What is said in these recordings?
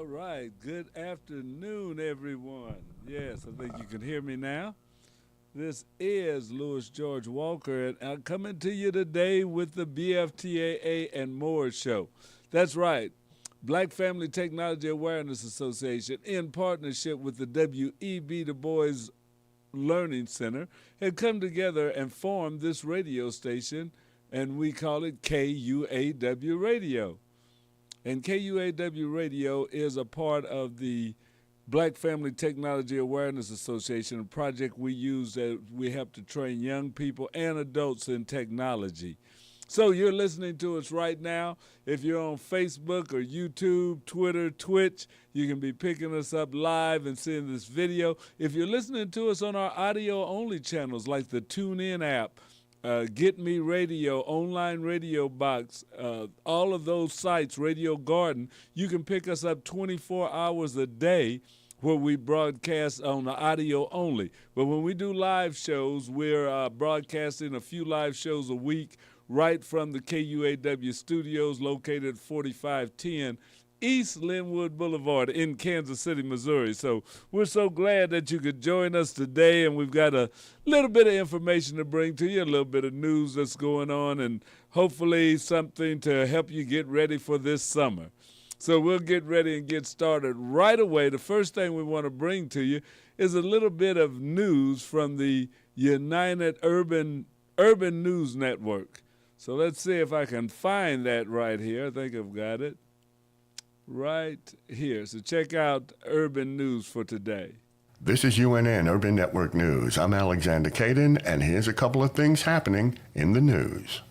right. Good afternoon, everyone. Yes, I think you can hear me now. This is Louis George Walker, and I'm coming to you today with the BFTAA and more show. That's right. Black Family Technology Awareness Association, in partnership with the W.E.B. Du Bois Learning Center, had come together and formed this radio station, and we call it KUAW Radio. And KUAW Radio is a part of the Black Family Technology Awareness Association, a project we use that we help to train young people and adults in technology. So you're listening to us right now. If you're on Facebook or YouTube, Twitter, Twitch, you can be picking us up live and seeing this video. If you're listening to us on our audio-only channels like the TuneIn app, Get Me Radio, Online Radio Box, all of those sites, Radio Garden, you can pick us up 24 hours a day where we broadcast on the audio only. But when we do live shows, we're broadcasting a few live shows a week right from the KUAW studios located at 4510 East Linwood Boulevard in Kansas City, Missouri. So we're so glad that you could join us today, and we've got a little bit of information to bring to you, a little bit of news that's going on, and hopefully something to help you get ready for this summer. So we'll get ready and get started right away. The first thing we want to bring to you is a little bit of news from the United Urban News Network. So let's see if I can find that right here. I think I've got it right here. So check out Urban News for today. This is UNN Urban Network News. I'm Alexander Caden, and here's a couple of things happening in the news.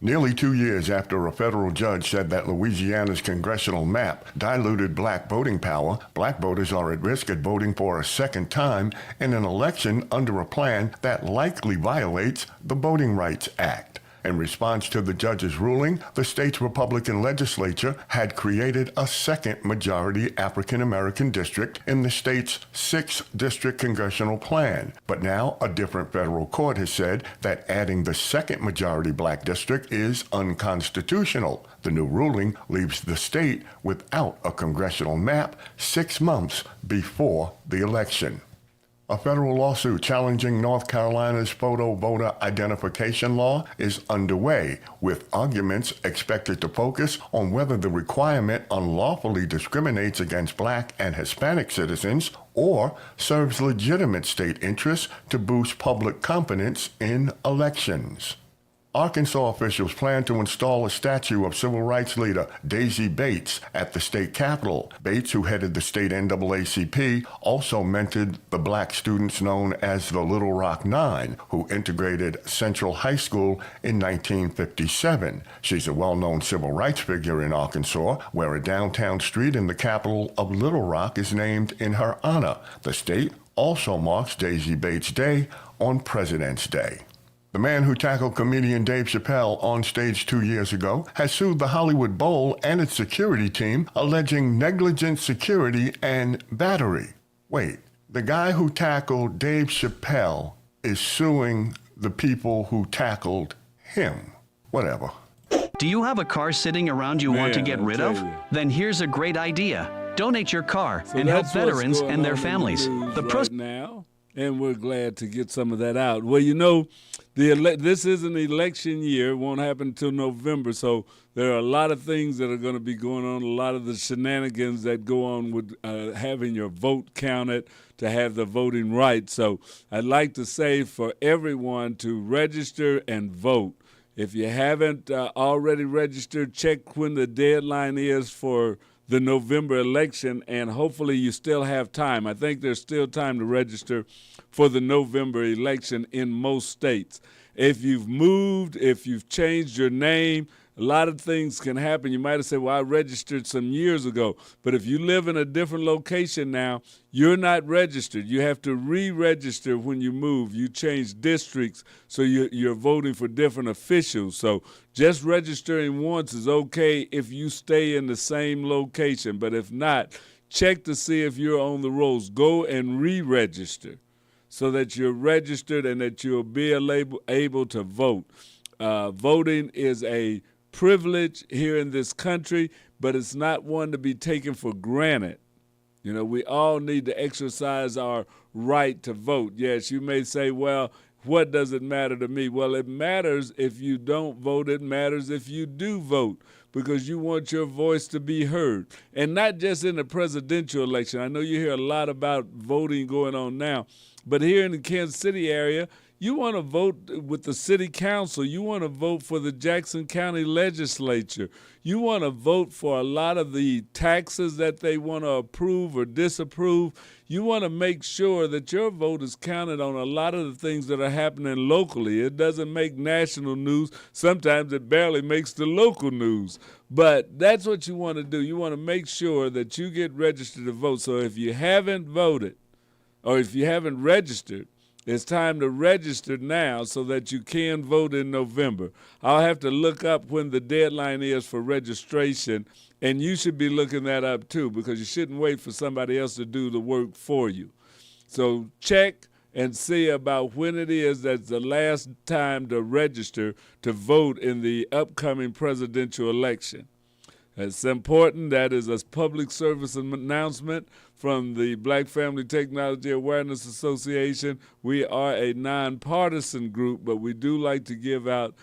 Nearly 2 years after a federal judge said that Louisiana's congressional map diluted black voting power, black voters are at risk of voting for a second time in an election under a plan that likely violates the Voting Rights Act. In response to the judge's ruling, the state's Republican legislature had created a second majority African-American district in the state's 6-district congressional plan. But now a different federal court has said that adding the second majority black district is unconstitutional. The new ruling leaves the state without a congressional map 6 months before the election. A federal lawsuit challenging North Carolina's photo voter identification law is underway, with arguments expected to focus on whether the requirement unlawfully discriminates against black and Hispanic citizens or serves legitimate state interests to boost public confidence in elections. Arkansas officials plan to install a statue of civil rights leader Daisy Bates at the state capitol. Bates, who headed the state NAACP, also mentored the black students known as the Little Rock Nine, who integrated Central High School in 1957. She's a well-known civil rights figure in Arkansas, where a downtown street in the capital of Little Rock is named in her honor. The state also marks Daisy Bates Day on President's Day. The man who tackled comedian Dave Chappelle on stage 2 years ago has sued the Hollywood Bowl and its security team, alleging negligent security and battery. Wait, the guy who tackled Dave Chappelle is suing the people who tackled him. Whatever. Do you have a car sitting around you want to get rid of? Then here's a great idea. Donate your car and help veterans and their families. The right now, and we're glad to get some of that out. Well, you know, this is an election year. It won't happen until November, so there are a lot of things that are going to be going on, a lot of the shenanigans that go on with having your vote counted to have the voting rights. So I'd like to say for everyone to register and vote. If you haven't already registered, check when the deadline is for the November election, and hopefully you still have time. I think there's still time to register for the November election in most states. If you've moved, if you've changed your name, a lot of things can happen. You might have said, well, I registered some years ago. But if you live in a different location now, you're not registered. You have to re-register when you move. You change districts, so you're voting for different officials. So just registering once is okay if you stay in the same location. But if not, check to see if you're on the rolls. Go and re-register so that you're registered and that you'll be able to vote. Voting is a privilege here in this country, but it's not one to be taken for granted. You know, we all need to exercise our right to vote. Yes, you may say, well, what does it matter to me? Well, it matters if you don't vote. It matters if you do vote, because you want your voice to be heard. And not just in the presidential election. I know you hear a lot about voting going on now, but here in the Kansas City area, you want to vote with the city council. You want to vote for the Jackson County legislature. You want to vote for a lot of the taxes that they want to approve or disapprove. You want to make sure that your vote is counted on a lot of the things that are happening locally. It doesn't make national news. Sometimes it barely makes the local news. But that's what you want to do. You want to make sure that you get registered to vote. So if you haven't voted or if you haven't registered, it's time to register now so that you can vote in November. I'll have to look up when the deadline is for registration, and you should be looking that up too, because you shouldn't wait for somebody else to do the work for you. So check and see about when it is that's the last time to register to vote in the upcoming presidential election. It's important. That is a public service announcement from the Black Family Technology Awareness Association. We are a nonpartisan group, but we do like to give out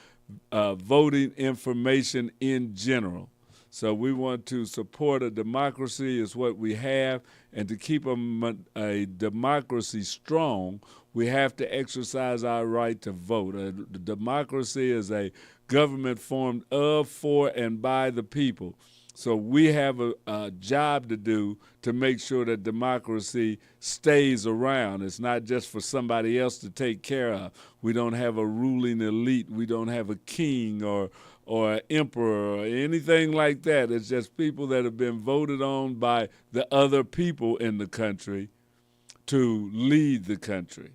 voting information in general. So we want to support a democracy is what we have, and to keep a democracy strong, we have to exercise our right to vote. A democracy is a government formed of, for, and by the people. So we have a job to do to make sure that democracy stays around. It's not just for somebody else to take care of. We don't have a ruling elite. We don't have a king or an emperor or anything like that. It's just people that have been voted on by the other people in the country to lead the country.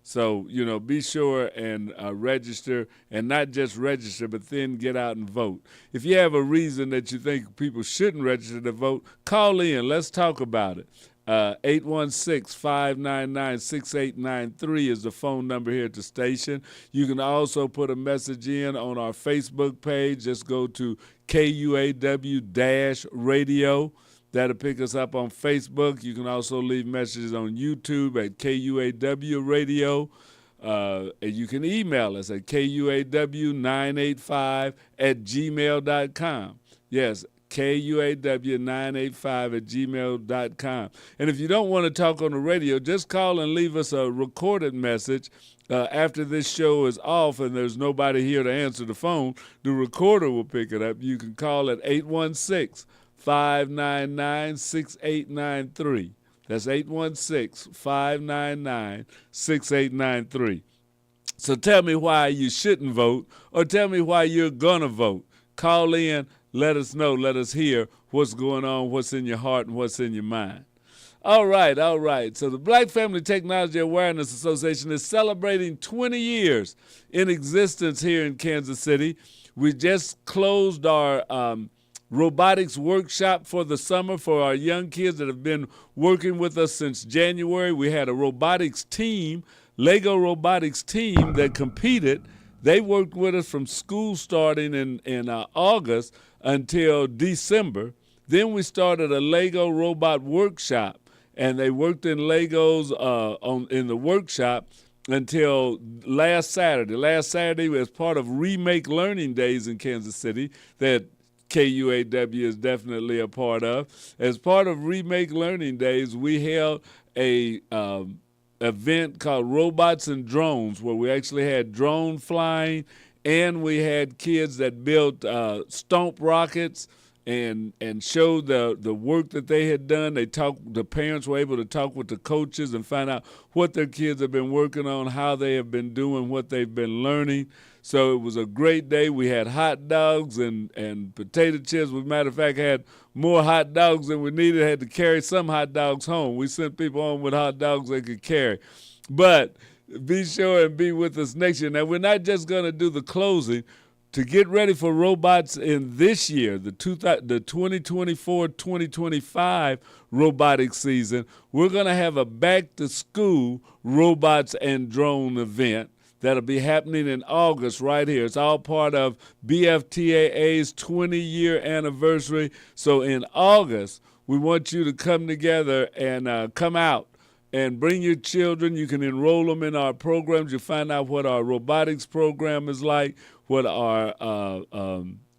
So, you know, be sure and register, and not just register, but then get out and vote. If you have a reason that you think people shouldn't register to vote, call in. Let's talk about it. 816-599-6893 is the phone number here at the station. You can also put a message in on our Facebook page. Just go to KUAW-radio. That'll pick us up on Facebook. You can also leave messages on YouTube at KUAW Radio. And you can email us at KUAW985@gmail.com. Yes, KUAW985@gmail.com. And if you don't want to talk on the radio, just call and leave us a recorded message. After this show is off and there's nobody here to answer the phone, the recorder will pick it up. You can call at 816-599-6893. That's 816-599-6893. So tell me why you shouldn't vote, or tell me why you're going to vote. Call in, let us know, let us hear what's going on, what's in your heart, and what's in your mind. All right. So the Black Family Technology Awareness Association is celebrating 20 years in existence here in Kansas City. We just closed our robotics workshop for the summer for our young kids that have been working with us since January. We had a robotics team, Lego robotics team, that competed. They worked with us from school starting in August until December. Then we started a Lego robot workshop, and they worked in Legos in the workshop until last Saturday. Last Saturday was part of Remake Learning Days in Kansas City that KUAW is definitely a part of. As part of Remake Learning Days, we held a event called Robots and Drones, where we actually had drone flying, and we had kids that built stomp rockets and showed the work that they had done. The parents were able to talk with the coaches and find out what their kids have been working on, how they have been doing, what they've been learning. So it was a great day. We had hot dogs and potato chips. As a matter of fact, had more hot dogs than we needed. Had to carry some hot dogs home. We sent people home with hot dogs they could carry. But be sure and be with us next year. Now, we're not just going to do the closing. To get ready for robots in this year, the 2024-2025 robotics season, we're going to have a back-to-school robots and drone event that'll be happening in August right here. It's all part of BFTAA's 20-year anniversary. So in August, we want you to come together and come out and bring your children. You can enroll them in our programs. You'll find out what our robotics program is like, what our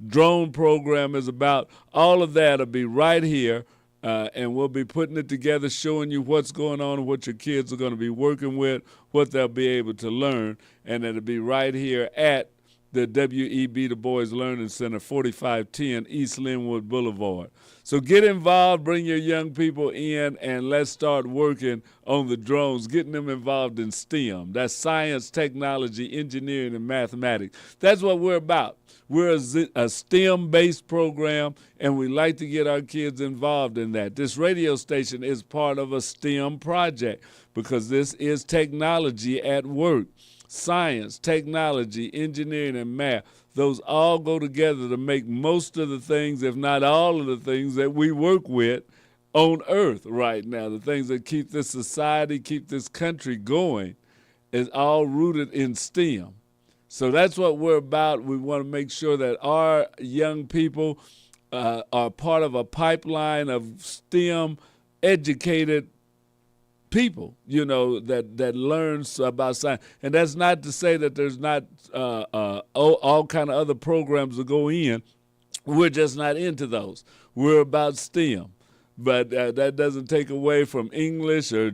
drone program is about. All of that will be right here, and we'll be putting it together, showing you what's going on and what your kids are going to be working with, what they'll be able to learn, and it'll be right here at the WEB Du Bois Learning Center, 4510 East Linwood Boulevard. So get involved, bring your young people in, and let's start working on the drones, getting them involved in STEM. That's science, technology, engineering, and mathematics. That's what we're about. We're a STEM-based program, and we like to get our kids involved in that. This radio station is part of a STEM project because this is technology at work. Science, technology, engineering, and math, those all go together to make most of the things, if not all of the things that we work with on Earth right now. The things that keep this society, keep this country going, is all rooted in STEM. So that's what we're about. We want to make sure that our young people are part of a pipeline of STEM educated people, that learns about science. And that's not to say that there's not all kind of other programs that go in. We're just not into those. We're about STEM. But that doesn't take away from English or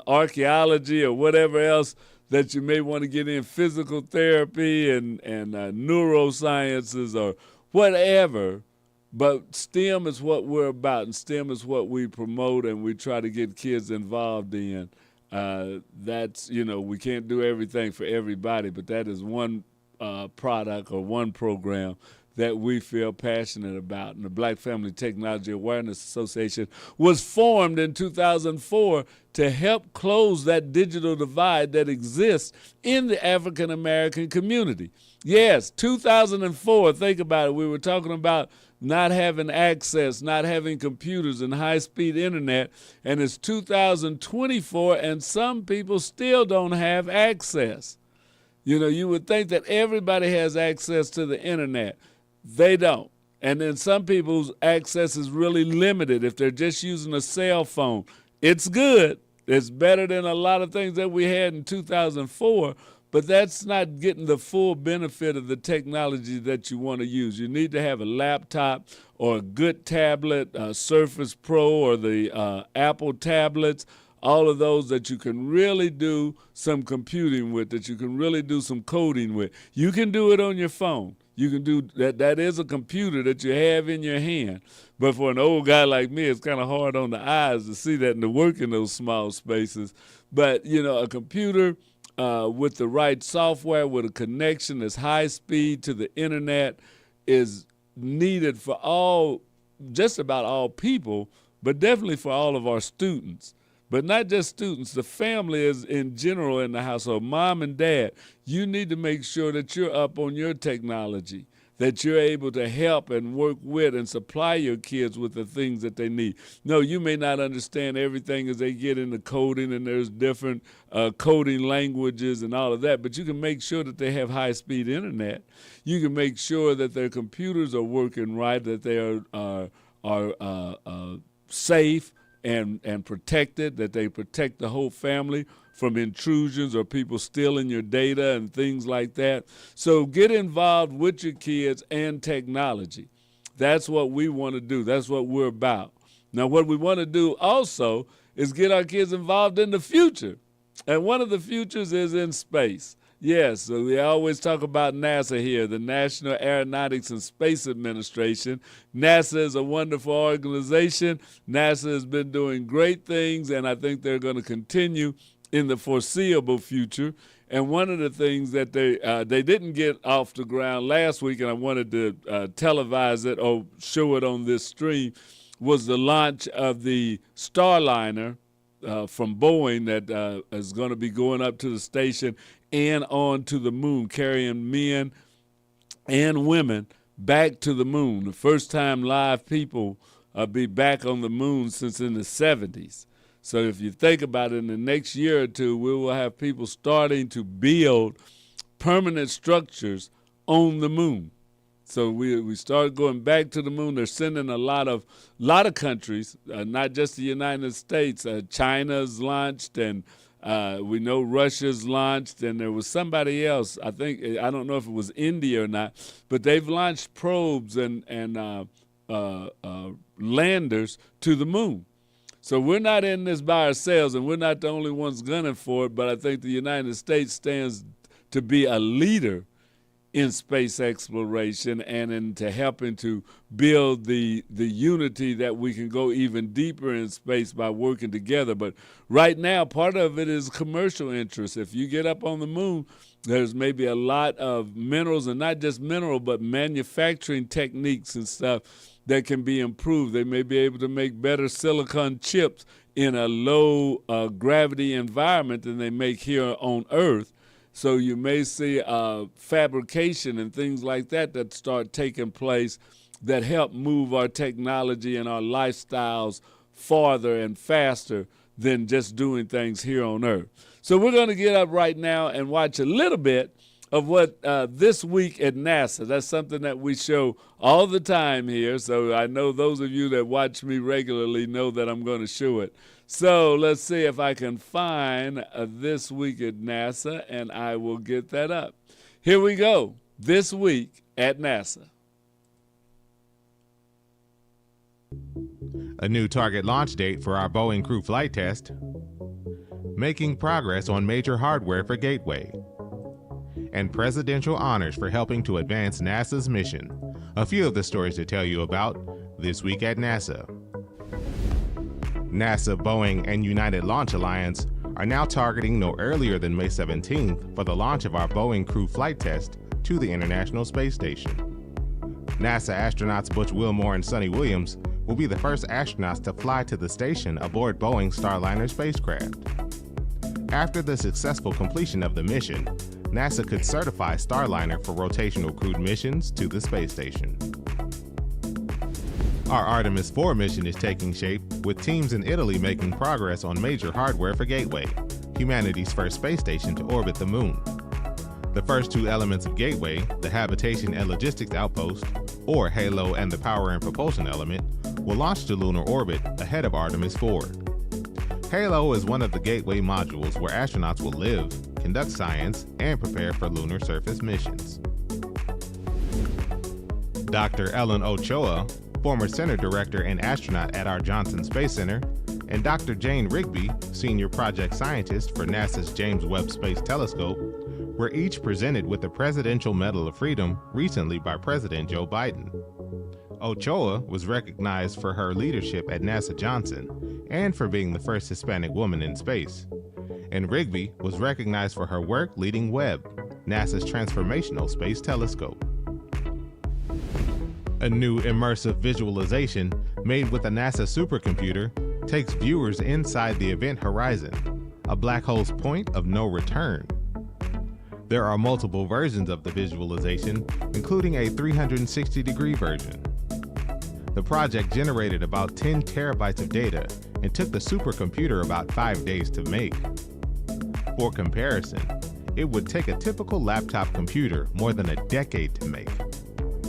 archaeology or whatever else that you may want to get in, physical therapy and neurosciences or whatever. But STEM is what we're about, and STEM is what we promote and we try to get kids involved in. That's, we can't do everything for everybody, but that is one product or one program that we feel passionate about. And the Black Family Technology Awareness Association was formed in 2004 to help close that digital divide that exists in the African American community. Yes, 2004, think about it. We were talking about not having access, not having computers and high-speed internet, and it's 2024 and some people still don't have access. You would think that everybody has access to the internet. They don't. And then some people's access is really limited. If they're just using a cell phone, it's good. It's better than a lot of things that we had in 2004, but that's not getting the full benefit of the technology that you want to use. You need to have a laptop or a good tablet, Surface Pro or the Apple tablets, all of those that you can really do some computing with, that you can really do some coding with. You can do it on your phone. You can do that. That is a computer that you have in your hand. But for an old guy like me, it's kind of hard on the eyes to see that and to work in those small spaces. But, a computer with the right software, with a connection that's high speed to the internet is needed for just about all people, but definitely for all of our students. But not just students, the family is in general in the household. Mom and dad, you need to make sure that you're up on your technology, that you're able to help and work with and supply your kids with the things that they need. No, you may not understand everything as they get into coding, and there's different coding languages and all of that, but you can make sure that they have high-speed internet. You can make sure that their computers are working right, that they are safe and protected, that they protect the whole family from intrusions or people stealing your data and things like that. So get involved with your kids and technology. That's what we want to do. That's what we're about. Now, what we want to do also is get our kids involved in the future. And one of the futures is in space. Yes, so we always talk about NASA here, the National Aeronautics and Space Administration. NASA is a wonderful organization. NASA has been doing great things, and I think they're going to continue in the foreseeable future. And one of the things that they didn't get off the ground last week, and I wanted to televise it or show it on this stream, was the launch of the Starliner from Boeing that is going to be going up to the station and on to the moon, carrying men and women back to the moon. The first time live people be back on the moon since in the 70s. So if you think about it, in the next year or two, we will have people starting to build permanent structures on the moon. So we start going back to the moon. They're sending a lot of countries, not just the United States. China's launched, and we know Russia's launched, and there was somebody else. I don't know if it was India or not, but they've launched probes and landers to the moon. So we're not in this by ourselves, and we're not the only ones gunning for it. But I think the United States stands to be a leader in space exploration and into helping to build the unity that we can go even deeper in space by working together. But right now, part of it is commercial interest. If you get up on the moon, there's maybe a lot of minerals, and not just mineral, but manufacturing techniques and stuff that can be improved. They may be able to make better silicon chips in a low gravity environment than they make here on Earth. So you may see fabrication and things like that start taking place that help move our technology and our lifestyles farther and faster than just doing things here on Earth. So we're going to get up right now and watch a little bit of what this week at NASA. That's something that we show all the time here. So I know those of you that watch me regularly know that I'm going to show it. So let's see if I can find this week at NASA, and I will get that up. Here we go. This week at NASA. A new target launch date for our Boeing crew flight test. Making progress on major hardware for Gateway. And presidential honors for helping to advance NASA's mission. A few of the stories to tell you about this week at NASA. NASA, Boeing, and United Launch Alliance are now targeting no earlier than May 17th for the launch of our Boeing crew flight test to the International Space Station. NASA astronauts Butch Wilmore and Sonny Williams will be the first astronauts to fly to the station aboard Boeing Starliner spacecraft. After the successful completion of the mission, NASA could certify Starliner for rotational crewed missions to the space station. Our Artemis 4 mission is taking shape, with teams in Italy making progress on major hardware for Gateway, humanity's first space station to orbit the moon. The first two elements of Gateway, the Habitation and Logistics Outpost, or HALO, and the Power and Propulsion element, will launch to lunar orbit ahead of Artemis 4. HALO is one of the Gateway modules where astronauts will live, conduct science, and prepare for lunar surface missions. Dr. Ellen Ochoa, former center director and astronaut at our Johnson Space Center, and Dr. Jane Rigby, senior project scientist for NASA's James Webb Space Telescope, were each presented with the Presidential Medal of Freedom recently by President Joe Biden. Ochoa was recognized for her leadership at NASA Johnson and for being the first Hispanic woman in space. And Rigby was recognized for her work leading Webb, NASA's transformational space telescope. A new immersive visualization made with a NASA supercomputer takes viewers inside the event horizon, a black hole's point of no return. There are multiple versions of the visualization, including a 360-degree version. The project generated about 10 terabytes of data and took the supercomputer about 5 days to make. For comparison, it would take a typical laptop computer more than a decade to make.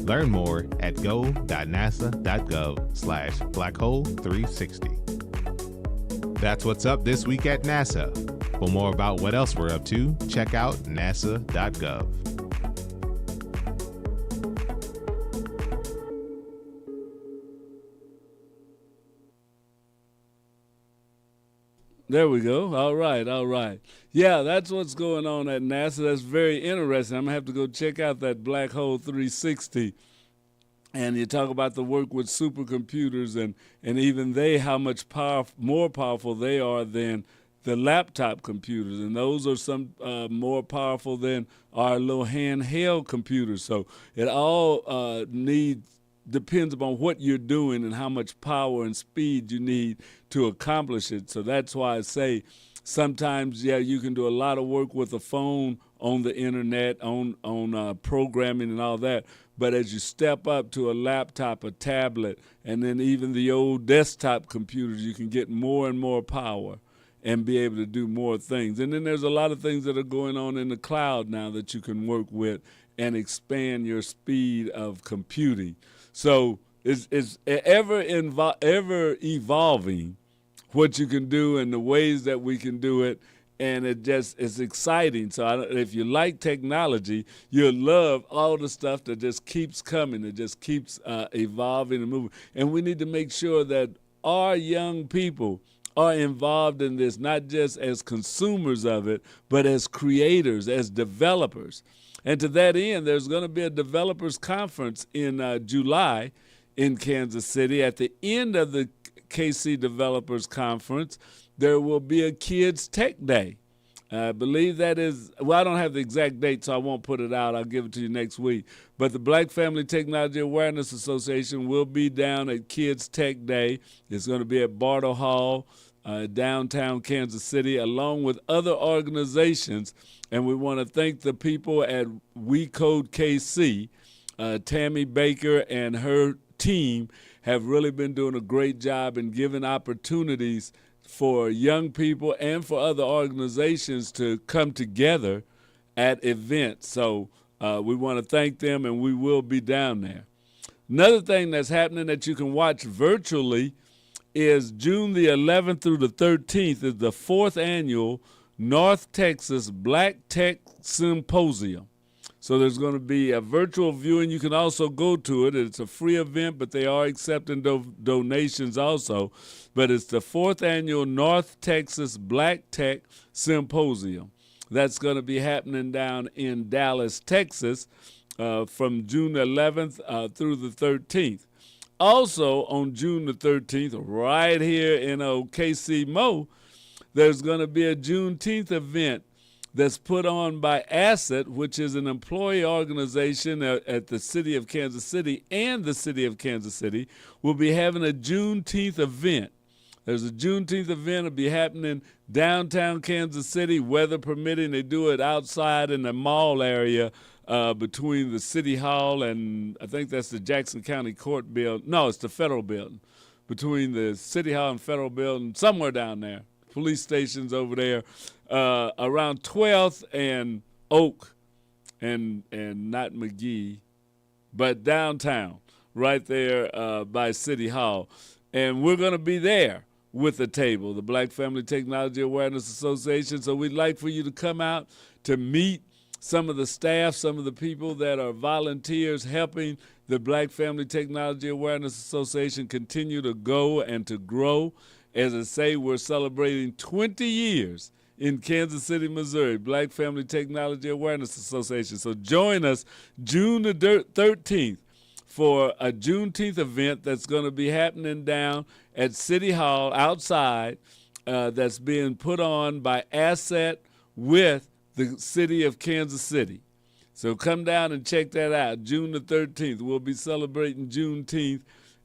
Learn more at go.nasa.gov/blackhole360. That's what's up this week at NASA. For more about what else we're up to, check out nasa.gov. There we go. All right. Yeah, that's what's going on at NASA. That's very interesting. I'm going to have to go check out that Black Hole 360. And you talk about the work with supercomputers and even they, how much more powerful they are than the laptop computers. And those are some more powerful than our little handheld computers. So it all depends upon what you're doing and how much power and speed you need to accomplish it. So that's why I say sometimes, yeah, you can do a lot of work with a phone on the internet, on programming and all that. But as you step up to a laptop, a tablet, and then even the old desktop computers, you can get more and more power and be able to do more things. And then there's a lot of things that are going on in the cloud now that you can work with and expand your speed of computing. So it's ever evolving what you can do and the ways that we can do it. And it's exciting. So if you like technology, you'll love all the stuff that just keeps coming. It just keeps evolving and moving. And we need to make sure that our young people are involved in this, not just as consumers of it, but as creators, as developers. And to that end, there's going to be a developers conference in July in Kansas City. At the end of the KC Developers Conference, there will be a Kids Tech Day. I believe that is, well, I don't have the exact date, so I won't put it out. I'll give it to you next week. But the Black Family Technology Awareness Association will be down at Kids Tech Day. It's going to be at Bartle Hall, downtown Kansas City, along with other organizations. And we want to thank the people at We Code KC. Tammy Baker and her team have really been doing a great job in giving opportunities for young people and for other organizations to come together at events. So we want to thank them, and we will be down there. Another thing that's happening that you can watch virtually is June the 11th through the 13th is the 4th annual North Texas Black Tech Symposium. So there's going to be a virtual viewing. You can also go to it. It's a free event, but they are accepting donations also. But it's the 4th annual North Texas Black Tech Symposium. That's going to be happening down in Dallas, Texas, from June 11th through the 13th. Also, on June the 13th, right here in KC Mo, there's going to be a Juneteenth event that's put on by Asset, which is an employee organization at the city of Kansas City, and the city of Kansas City will be having a Juneteenth event. There's a Juneteenth event that'll be happening downtown Kansas City, weather permitting. They do it outside in the mall area between the City Hall and I think that's the Jackson County Court building. No, it's the Federal building. Between the City Hall and Federal building, somewhere down there. Police stations over there. Around 12th and Oak and not McGee, but downtown, right there by City Hall. And we're going to be there with the table, the Black Family Technology Awareness Association. So we'd like for you to come out to meet some of the staff, some of the people that are volunteers helping the Black Family Technology Awareness Association continue to go and to grow. As I say, we're celebrating 20 years in Kansas City, Missouri, Black Family Technology Awareness Association. So join us June the 13th for a Juneteenth event that's going to be happening down at City Hall outside that's being put on by Asset with the city of Kansas City. So come down and check that out, June the 13th. We'll be celebrating Juneteenth,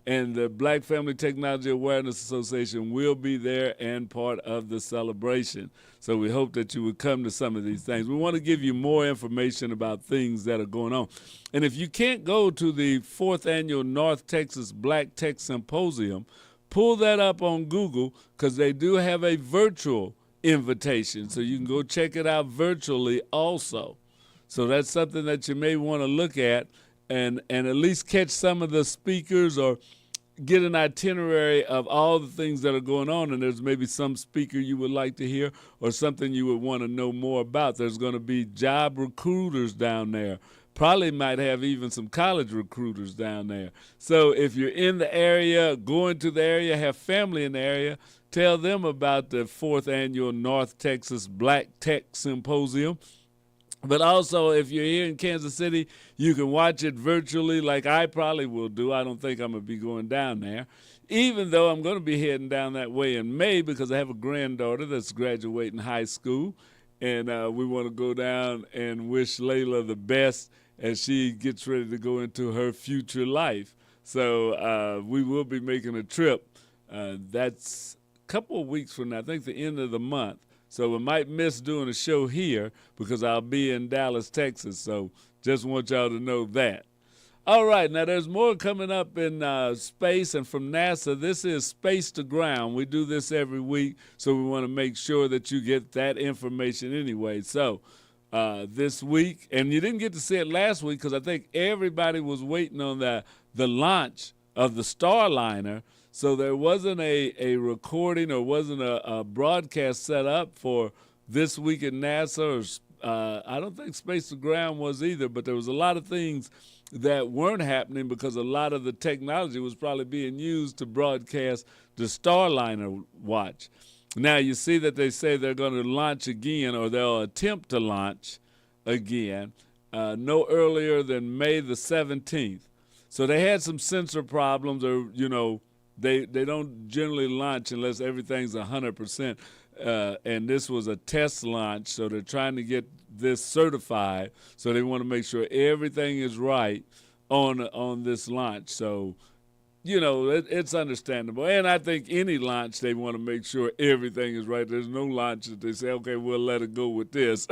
and the Black Family Technology Awareness Association will be there and part of the celebration. So we hope that you would come to some of these things. We want to give you more information about things that are going on. And if you can't go to the 4th annual North Texas Black Tech Symposium, pull that up on Google because they do have a virtual invitation. So you can go check it out virtually also. So that's something that you may want to look at and at least catch some of the speakers or get an itinerary of all the things that are going on. And there's maybe some speaker you would like to hear or something you would want to know more about. There's going to be job recruiters down there. Probably might have even some college recruiters down there. So if you're in the area, going to the area, have family in the area, tell them about the 4th annual North Texas Black Tech Symposium. But also, if you're here in Kansas City, you can watch it virtually like I probably will do. I don't think I'm going to be going down there, even though I'm going to be heading down that way in May because I have a granddaughter that's graduating high school, and we want to go down and wish Layla the best as she gets ready to go into her future life. So we will be making a trip. That's a couple of weeks from now, I think the end of the month. So we might miss doing a show here because I'll be in Dallas, Texas. So just want y'all to know that. All right, now there's more coming up in space and from NASA. This is Space to Ground. We do this every week, so we want to make sure that you get that information anyway. So this week, and you didn't get to see it last week because I think everybody was waiting on the launch of the Starliner, so there wasn't a recording or wasn't a broadcast set up for this week at NASA. I don't think Space to Ground was either, but there was a lot of things that weren't happening because a lot of the technology was probably being used to broadcast the Starliner watch. Now, you see that they say they're going to launch again, or they'll attempt to launch again, no earlier than May the 17th. So they had some sensor problems, or, they don't generally launch unless everything's 100%. And this was a test launch, so they're trying to get this certified. So they want to make sure everything is right on this launch. So, it's understandable. And I think any launch, they want to make sure everything is right. There's no launch that they say, okay, we'll let it go with this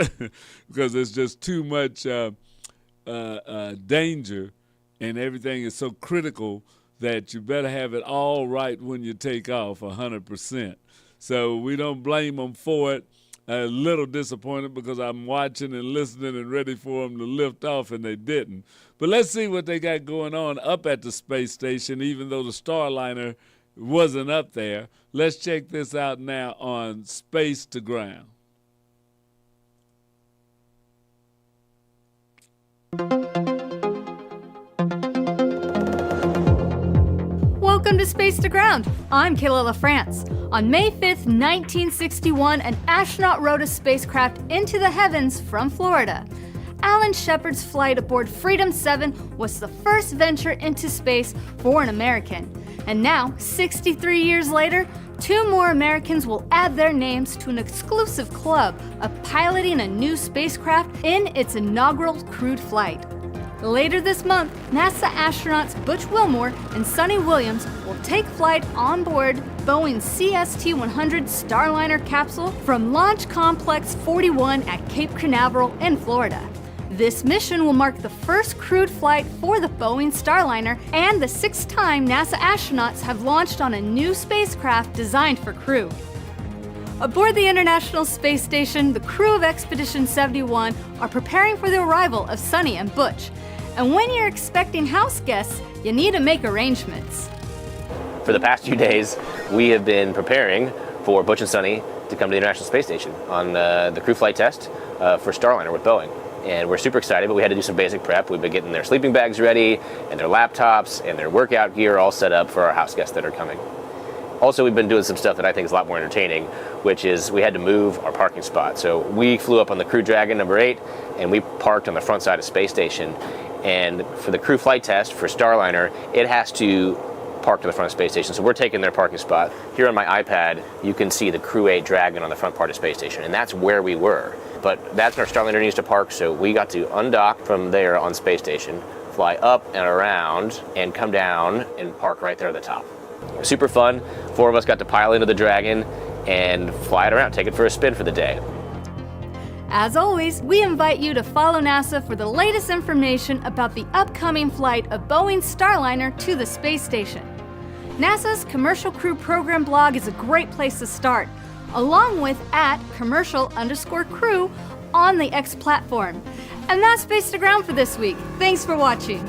because it's just too much danger, and everything is so critical that you better have it all right when you take off 100%. So we don't blame them for it. A little disappointed because I'm watching and listening and ready for them to lift off, and they didn't. But let's see what they got going on up at the space station, even though the Starliner wasn't up there. Let's check this out now on Space to Ground. Welcome to Space to Ground. I'm Kayla LaFrance. On May 5th, 1961, an astronaut rode a spacecraft into the heavens from Florida. Alan Shepard's flight aboard Freedom 7 was the first venture into space for an American. And now, 63 years later, 2 more Americans will add their names to an exclusive club of piloting a new spacecraft in its inaugural crewed flight. Later this month, NASA astronauts Butch Wilmore and Sonny Williams will take flight on board Boeing's CST-100 Starliner capsule from Launch Complex 41 at Cape Canaveral in Florida. This mission will mark the first crewed flight for the Boeing Starliner and the 6th time NASA astronauts have launched on a new spacecraft designed for crew. Aboard the International Space Station, the crew of Expedition 71 are preparing for the arrival of Sonny and Butch. And when you're expecting house guests, you need to make arrangements. For the past few days, we have been preparing for Butch and Sonny to come to the International Space Station on the crew flight test for Starliner with Boeing. And we're super excited, but we had to do some basic prep. We've been getting their sleeping bags ready, and their laptops, and their workout gear all set up for our house guests that are coming. Also, we've been doing some stuff that I think is a lot more entertaining, which is we had to move our parking spot. So we flew up on the Crew Dragon number 8, and we parked on the front side of Space Station. And for the crew flight test for Starliner, it has to park to the front of Space Station. So we're taking their parking spot. Here on my iPad, you can see the Crew 8 Dragon on the front part of Space Station, and that's where we were. But that's where Starliner needs to park, so we got to undock from there on Space Station, fly up and around, and come down and park right there at the top. Super fun. 4 of us got to pile into the Dragon and fly it around, take it for a spin for the day. As always, we invite you to follow NASA for the latest information about the upcoming flight of Boeing's Starliner to the space station. NASA's Commercial Crew Program blog is a great place to start, along with @commercial_crew on the X platform. And that's Space to Ground for this week. Thanks for watching.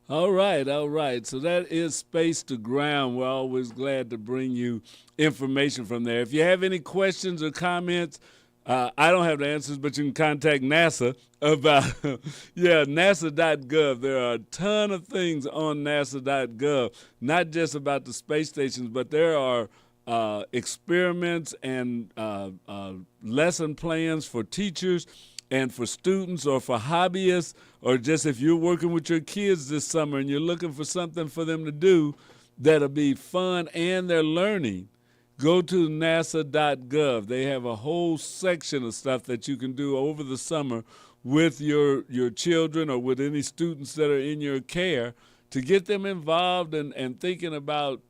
All right. So that is Space to Ground. We're always glad to bring you information from there. If you have any questions or comments, I don't have the answers, but you can contact NASA about, NASA.gov. There are a ton of things on NASA.gov, not just about the space stations, but there are experiments and lesson plans for teachers and for students or for hobbyists, or just if you're working with your kids this summer and you're looking for something for them to do that'll be fun and they're learning, go to nasa.gov. They have a whole section of stuff that you can do over the summer with your children or with any students that are in your care to get them involved and thinking about,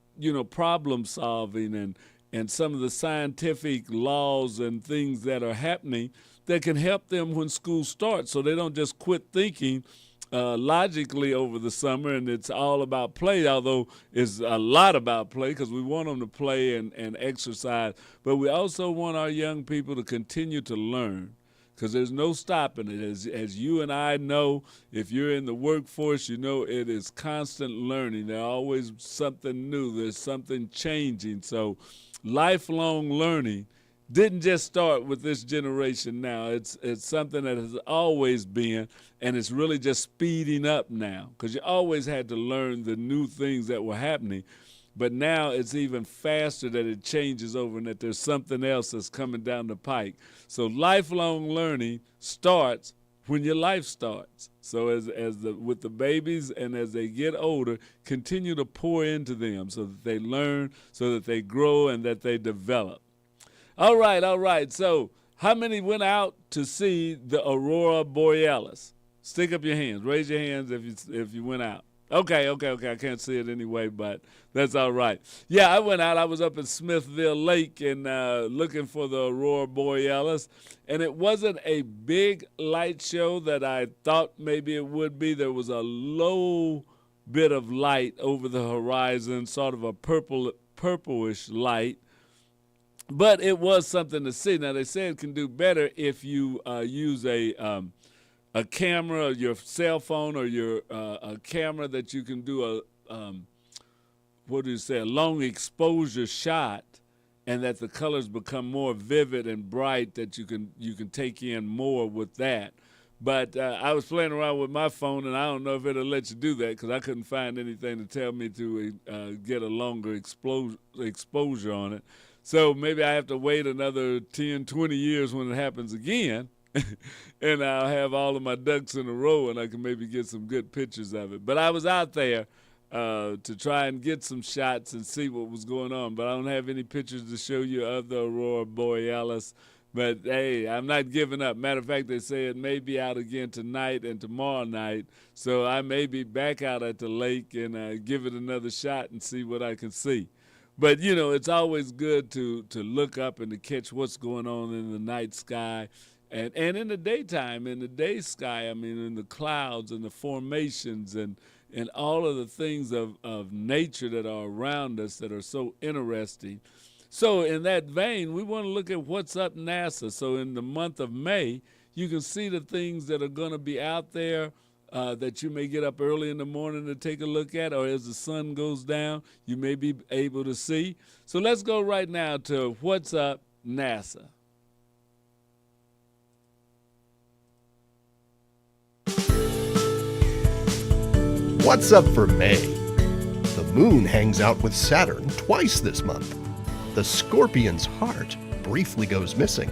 problem solving and some of the scientific laws and things that are happening that can help them when school starts, so they don't just quit thinking logically over the summer and it's all about play, although it's a lot about play because we want them to play and exercise. But we also want our young people to continue to learn, because there's no stopping it. As you and I know, if you're in the workforce, it is constant learning. There's always something new. There's something changing. So lifelong learning didn't just start with this generation now. It's something that has always been, and it's really just speeding up now, because you always had to learn the new things that were happening. But now it's even faster that it changes over and that there's something else that's coming down the pike. So lifelong learning starts when your life starts. So with the babies and as they get older, continue to pour into them so that they learn, so that they grow, and that they develop. All right. So how many went out to see the Aurora Borealis? Stick up your hands. Raise your hands if you went out. Okay. I can't see it anyway, but that's all right. Yeah, I went out. I was up at Smithville Lake and looking for the Aurora Borealis, and it wasn't a big light show that I thought maybe it would be. There was a low bit of light over the horizon, sort of a purplish light, but it was something to see. Now, they say it can do better if you use a camera, your cell phone, or a camera that you can do a long exposure shot, and that the colors become more vivid and bright, that you can take in more with that. But I was playing around with my phone, and I don't know if it'll let you do that, because I couldn't find anything to tell me to get a longer exposure on it. So maybe I have to wait another 10, 20 years when it happens again, and I'll have all of my ducks in a row, and I can maybe get some good pictures of it. But I was out there to try and get some shots and see what was going on. But I don't have any pictures to show you of the Aurora Borealis. But, hey, I'm not giving up. Matter of fact, they say it may be out again tonight and tomorrow night. So I may be back out at the lake and give it another shot and see what I can see. But, it's always good to look up and to catch what's going on in the night sky. And in the daytime, in the day sky, in the clouds and the formations and all of the things of nature that are around us that are so interesting. So in that vein, we want to look at what's up NASA. So in the month of May, you can see the things that are going to be out there that you may get up early in the morning to take a look at, or as the sun goes down, you may be able to see. So let's go right now to What's Up NASA. What's up for May? The moon hangs out with Saturn twice this month. The Scorpion's heart briefly goes missing.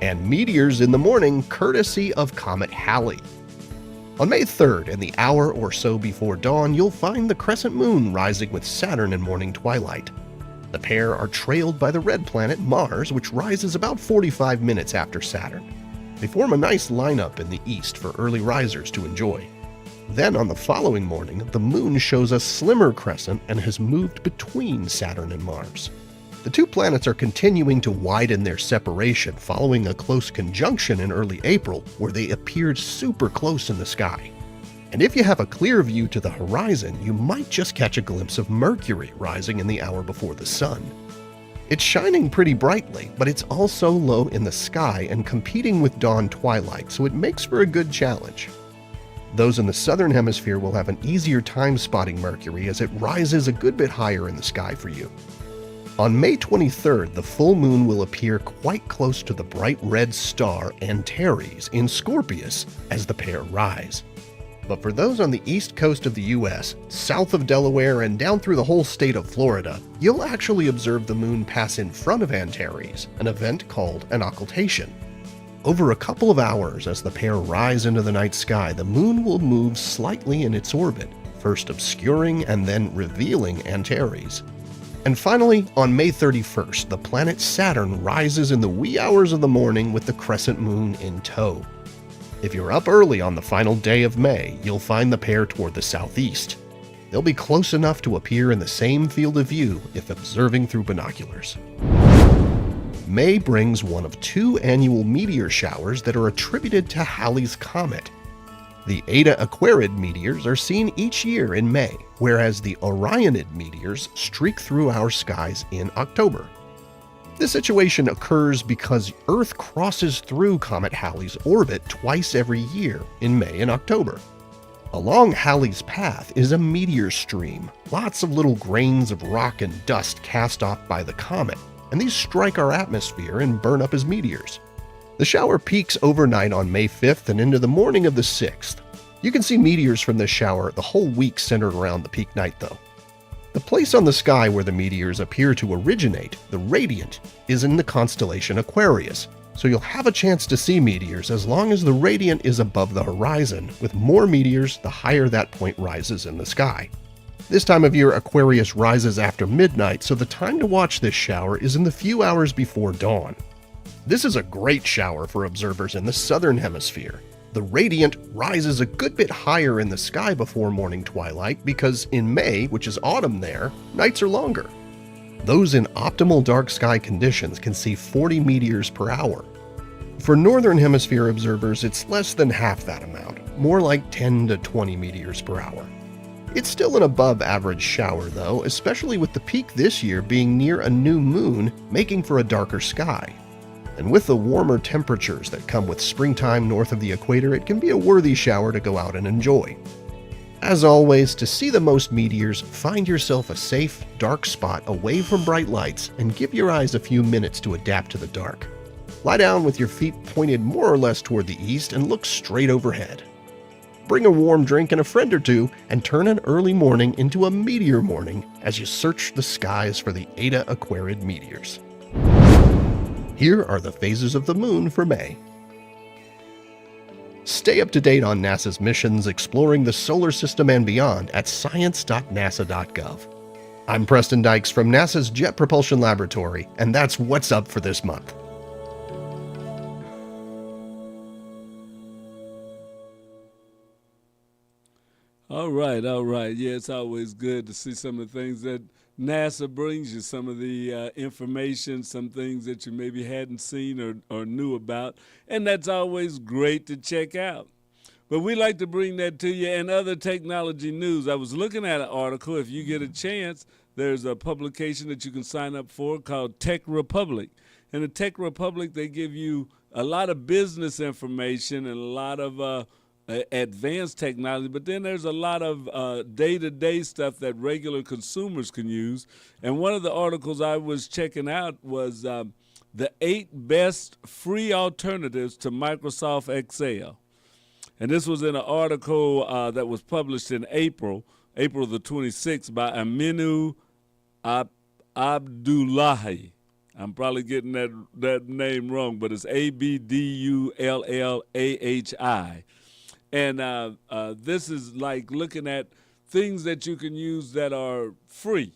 And meteors in the morning courtesy of Comet Halley. On May 3rd, in the hour or so before dawn, you'll find the crescent moon rising with Saturn in morning twilight. The pair are trailed by the red planet Mars, which rises about 45 minutes after Saturn. They form a nice lineup in the east for early risers to enjoy. Then on the following morning, the moon shows a slimmer crescent and has moved between Saturn and Mars. The two planets are continuing to widen their separation following a close conjunction in early April where they appeared super close in the sky. And if you have a clear view to the horizon, you might just catch a glimpse of Mercury rising in the hour before the sun. It's shining pretty brightly, but it's also low in the sky and competing with dawn twilight, so it makes for a good challenge. Those in the southern hemisphere will have an easier time spotting Mercury as it rises a good bit higher in the sky for you. On May 23rd, the full moon will appear quite close to the bright red star Antares in Scorpius as the pair rise. But for those on the east coast of the US, south of Delaware and down through the whole state of Florida, you'll actually observe the moon pass in front of Antares, an event called an occultation. Over a couple of hours as the pair rise into the night sky, the moon will move slightly in its orbit, first obscuring and then revealing Antares. And finally, on May 31st, the planet Saturn rises in the wee hours of the morning with the crescent moon in tow. If you're up early on the final day of May, you'll find the pair toward the southeast. They'll be close enough to appear in the same field of view if observing through binoculars. May brings one of 2 annual meteor showers that are attributed to Halley's Comet. The Eta Aquarid meteors are seen each year in May, whereas the Orionid meteors streak through our skies in October. This situation occurs because Earth crosses through Comet Halley's orbit twice every year in May and October. Along Halley's path is a meteor stream, lots of little grains of rock and dust cast off by the comet, and these strike our atmosphere and burn up as meteors. The shower peaks overnight on May 5th and into the morning of the 6th. You can see meteors from this shower the whole week centered around the peak night, though. The place on the sky where the meteors appear to originate, the radiant, is in the constellation Aquarius, so you'll have a chance to see meteors as long as the radiant is above the horizon. With more meteors, the higher that point rises in the sky. This time of year, Aquarius rises after midnight, so the time to watch this shower is in the few hours before dawn. This is a great shower for observers in the southern hemisphere. The radiant rises a good bit higher in the sky before morning twilight because in May, which is autumn there, nights are longer. Those in optimal dark sky conditions can see 40 meteors per hour. For northern hemisphere observers, it's less than half that amount, more like 10 to 20 meteors per hour. It's still an above average shower though, especially with the peak this year being near a new moon, making for a darker sky. And with the warmer temperatures that come with springtime north of the equator, it can be a worthy shower to go out and enjoy. As always, to see the most meteors, find yourself a safe, dark spot away from bright lights and give your eyes a few minutes to adapt to the dark. Lie down with your feet pointed more or less toward the east and look straight overhead. Bring a warm drink and a friend or two and turn an early morning into a meteor morning as you search the skies for the Eta Aquarid meteors. Here are the phases of the moon for May. Stay up to date on NASA's missions exploring the solar system and beyond at science.nasa.gov. I'm Preston Dykes from NASA's Jet Propulsion Laboratory, and that's what's up for this month. All right. Yeah, it's always good to see some of the things that NASA brings you, some of the information, some things that you maybe hadn't seen or knew about, and that's always great to check out. But we like to bring that to you and other technology news. I was looking at an article. If you get a chance, there's a publication that you can sign up for called Tech Republic. In the Tech Republic, they give you a lot of business information and a lot of advanced technology, but then there's a lot of day-to-day stuff that regular consumers can use. And one of the articles I was checking out was the 8 best free alternatives to Microsoft Excel. And this was in an article that was published in April the 26th by Aminu Abdullahi. I'm probably getting that name wrong, but it's Abdullahi. And this is like looking at things that you can use that are free,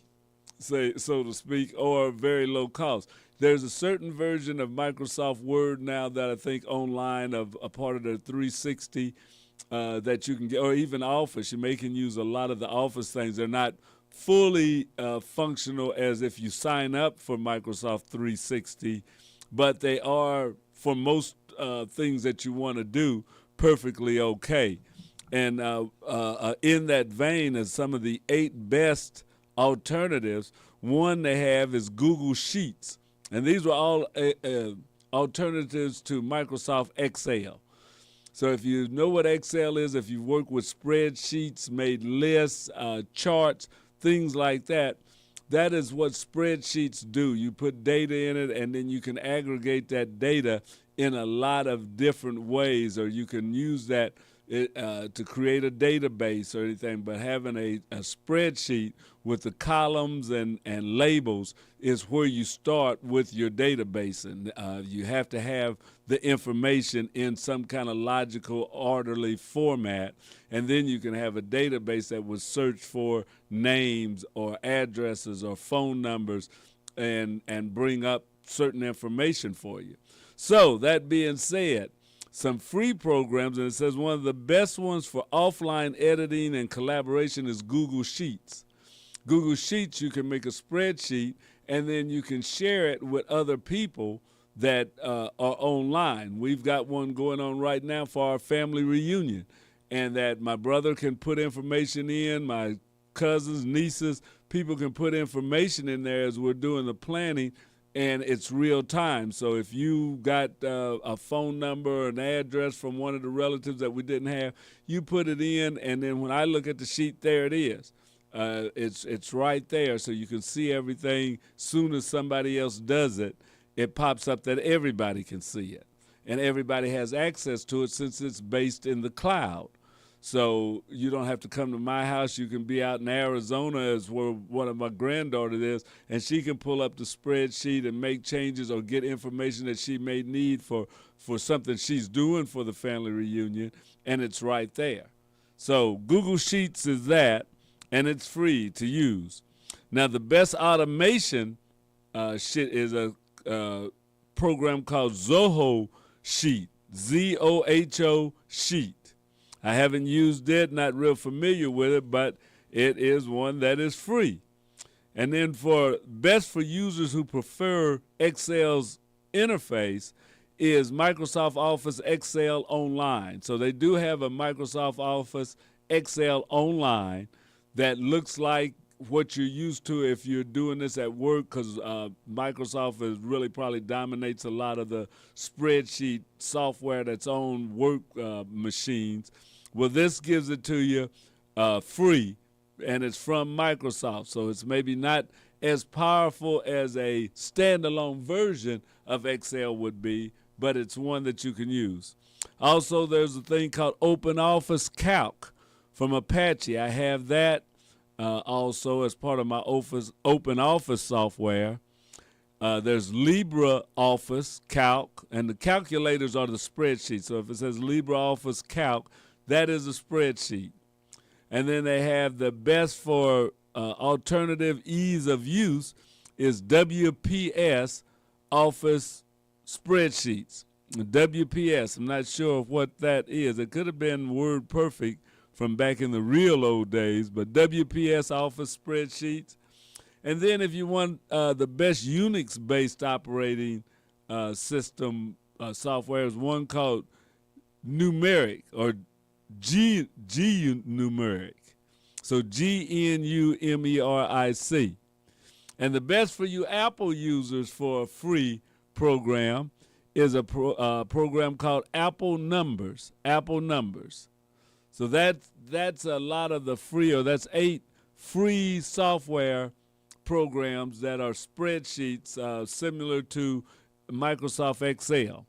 so to speak, or very low cost. There's a certain version of Microsoft Word now that I think online of a part of their 360 that you can get, or even Office. You can use a lot of the Office things. They're not fully functional as if you sign up for Microsoft 360, but they are, for most things that you want to do, perfectly okay. And in that vein is some of the 8 best alternatives. One they have is Google Sheets. And these were all alternatives to Microsoft Excel. So if you know what Excel is, if you work with spreadsheets, made lists, charts, things like that, that is what spreadsheets do. You put data in it, and then you can aggregate that data in a lot of different ways, or you can use that to create a database or anything, but having a spreadsheet with the columns and labels is where you start with your database. And you have to have the information in some kind of logical, orderly format, and then you can have a database that would search for names or addresses or phone numbers and bring up certain information for you. So that being said, some free programs, and it says one of the best ones for offline editing and collaboration is Google Sheets. Google Sheets, you can make a spreadsheet, and then you can share it with other people that are online. We've got one going on right now for our family reunion, and that my brother can put information in, my cousins, nieces, people can put information in there as we're doing the planning, and it's real time. So if you got a phone number or an address from one of the relatives that we didn't have, you put it in, and then when I look at the sheet, there it is. It's right there, so you can see everything. Soon as somebody else does it, it pops up that everybody can see it. And everybody has access to it since it's based in the cloud. So you don't have to come to my house. You can be out in Arizona, as where one of my granddaughters is, and she can pull up the spreadsheet and make changes or get information that she may need for something she's doing for the family reunion, and it's right there. So Google Sheets is that, and it's free to use. Now, the best automation shit is a program called Zoho Sheet, Zoho Sheet. I haven't used it, not real familiar with it, but it is one that is free. And then for best for users who prefer Excel's interface is Microsoft Office Excel Online. So they do have a Microsoft Office Excel Online that looks like what you're used to if you're doing this at work, because Microsoft is really probably dominates a lot of the spreadsheet software that's on work machines. Well, this gives it to you free, and it's from Microsoft, so it's maybe not as powerful as a standalone version of Excel would be, but it's one that you can use. Also, there's a thing called OpenOffice Calc from Apache. I have that also as part of my OpenOffice software. There's LibreOffice Calc, and the calculators are the spreadsheets. So if it says LibreOffice Calc, that is a spreadsheet. And then they have the best for alternative ease of use is WPS Office Spreadsheets. WPS, I'm not sure what that is. It could have been WordPerfect from back in the real old days, but WPS Office Spreadsheets. And then if you want the best Unix-based operating system software, is one called Numeric, or G Numeric. So GNUMERIC. And the best for you Apple users for a free program is a program called Apple Numbers. Apple Numbers. So that's a lot of the free, or that's 8 free software programs that are spreadsheets similar to Microsoft Excel.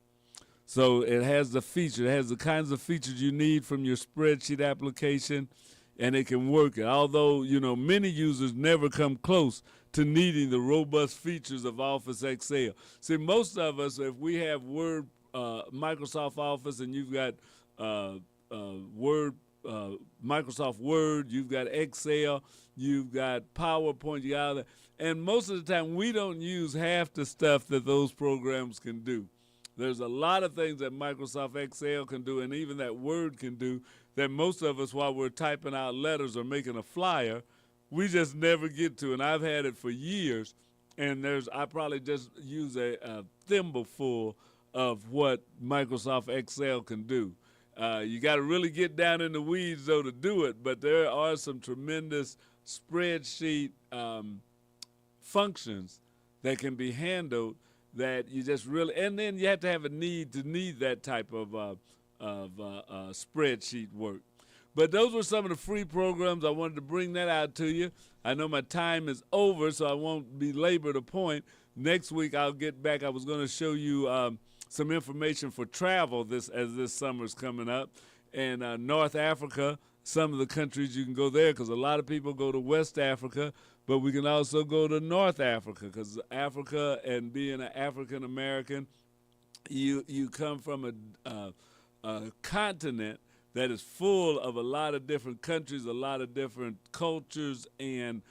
So it has the feature, it has the kinds of features you need from your spreadsheet application, and it can work. Although, many users never come close to needing the robust features of Office Excel. See, most of us, if we have Word, Microsoft Office, and you've got Microsoft Word, you've got Excel, you've got PowerPoint, you got and most of the time we don't use half the stuff that those programs can do. There's a lot of things that Microsoft Excel can do, and even that Word can do, that most of us, while we're typing out letters or making a flyer, we just never get to. And I've had it for years, and I probably just use a thimbleful of what Microsoft Excel can do. You got to really get down in the weeds, though, to do it, but there are some tremendous spreadsheet functions that can be handled that you just really, and then you have to have a need that type of spreadsheet work. But those were some of the free programs. I wanted to bring that out to you. I know my time is over, so I won't belabor the point. Next week I'll get back. I was going to show you some information for travel as this summer's coming up. and North Africa. Some of the countries you can go there because a lot of people go to West Africa, but we can also go to North Africa because Africa and being an African American, you come from a continent that is full of a lot of different countries, a lot of different cultures and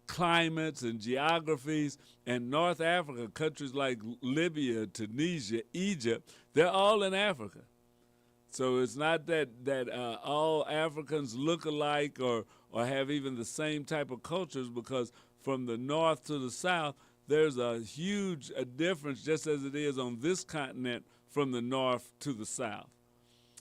climates and geographies. And North Africa, countries like Libya, Tunisia, Egypt, they're all in Africa. So it's not that all Africans look alike or have even the same type of cultures, because from the north to the south, there's a huge difference, just as it is on this continent from the north to the south.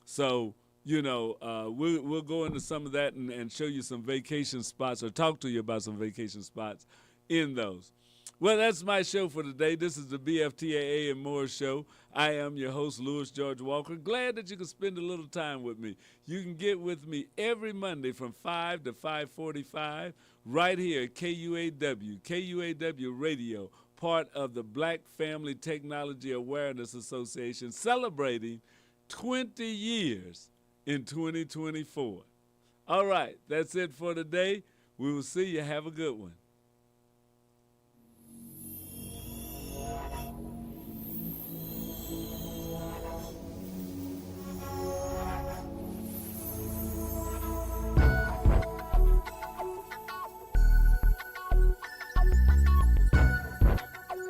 So, you know, we'll go into some of that and show you some vacation spots, or talk to you about some vacation spots in those. Well, that's my show for today. This is the BFTAA and More Show. I am your host, Louis George Walker. Glad that you can spend a little time with me. You can get with me every Monday from 5 to 5:45 right here at KUAW Radio, part of the Black Family Technology Awareness Association, celebrating 20 years in 2024. All right, that's it for today. We will see you. Have a good one.